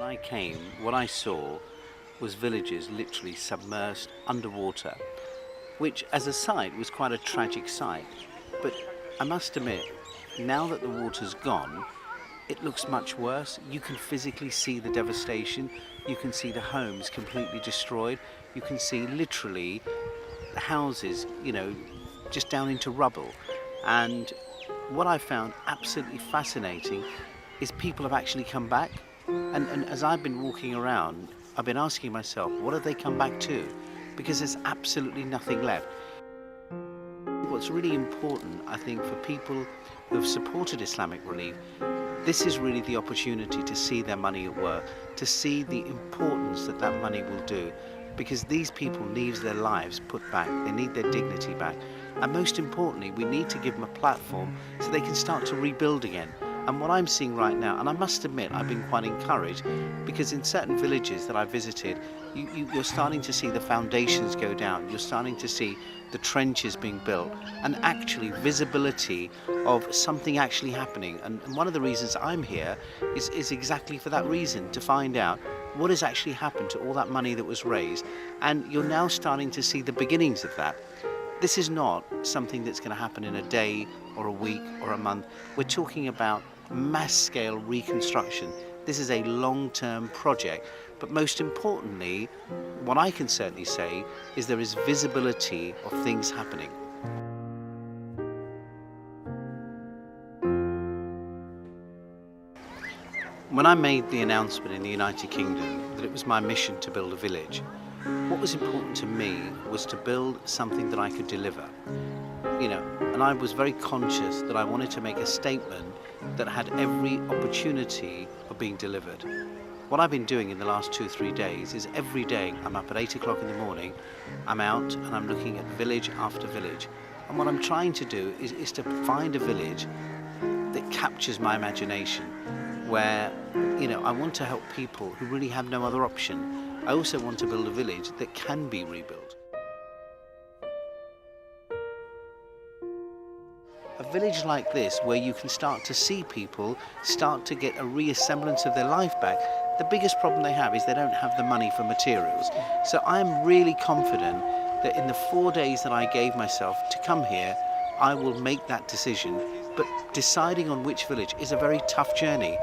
I came, what I saw was villages literally submerged underwater, which as a sight was quite a tragic sight. But I must admit, now that the water's gone, it looks much worse. You can physically see the devastation. You can see the homes completely destroyed. You can see literally the houses, just down into rubble. And what I found absolutely fascinating is people have actually come back. And as I've been walking around, I've been asking myself, what have they come back to? Because there's absolutely nothing left. What's really important, I think, for people who have supported Islamic Relief, this is really the opportunity to see their money at work, to see the importance that that money will do, because these people need their lives put back, they need their dignity back, and most importantly, we need to give them a platform so they can start to rebuild again. And what I'm seeing right now, and I must admit I've been quite encouraged, because in certain villages that I visited, you're starting to see the foundations go down, you're starting to see the trenches being built, and actually visibility of something actually happening. And one of the reasons I'm here is exactly for that reason, to find out what has actually happened to all that money that was raised. And you're now starting to see the beginnings of that. This is not something that's going to happen in a day or a week or a month. We're talking about mass-scale reconstruction. This is a long-term project, but most importantly, what I can certainly say is there is visibility of things happening. When I made the announcement in the United Kingdom that it was my mission to build a village, what was important to me was to build something that I could deliver. And I was very conscious that I wanted to make a statement that had every opportunity of being delivered. What I've been doing in the last 2 or 3 days is every day I'm up at 8 o'clock in the morning, I'm out and I'm looking at village after village. And what I'm trying to do is to find a village that captures my imagination, where, I want to help people who really have no other option. I also want to build a village that can be rebuilt. A village like this, where you can start to see people start to get a reassemblance of their life back. The biggest problem they have is they don't have the money for materials. So I'm really confident that in the 4 days that I gave myself to come here, I will make that decision. But deciding on which village is a very tough journey.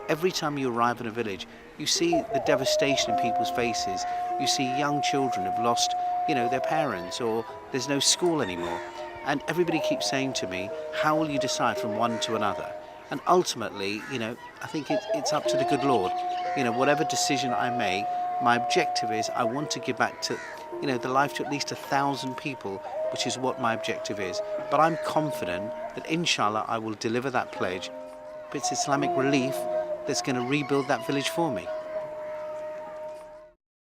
Every time you arrive in a village, you see the devastation in people's faces. You see young children have lost, their parents, or there's no school anymore. And everybody keeps saying to me, how will you decide from one to another? And ultimately, I think it's up to the good Lord. Whatever decision I make, my objective is I want to give back to, the life to at least 1,000 people, which is what my objective is. But I'm confident that inshallah I will deliver that pledge. But it's Islamic Relief that's going to rebuild that village for me.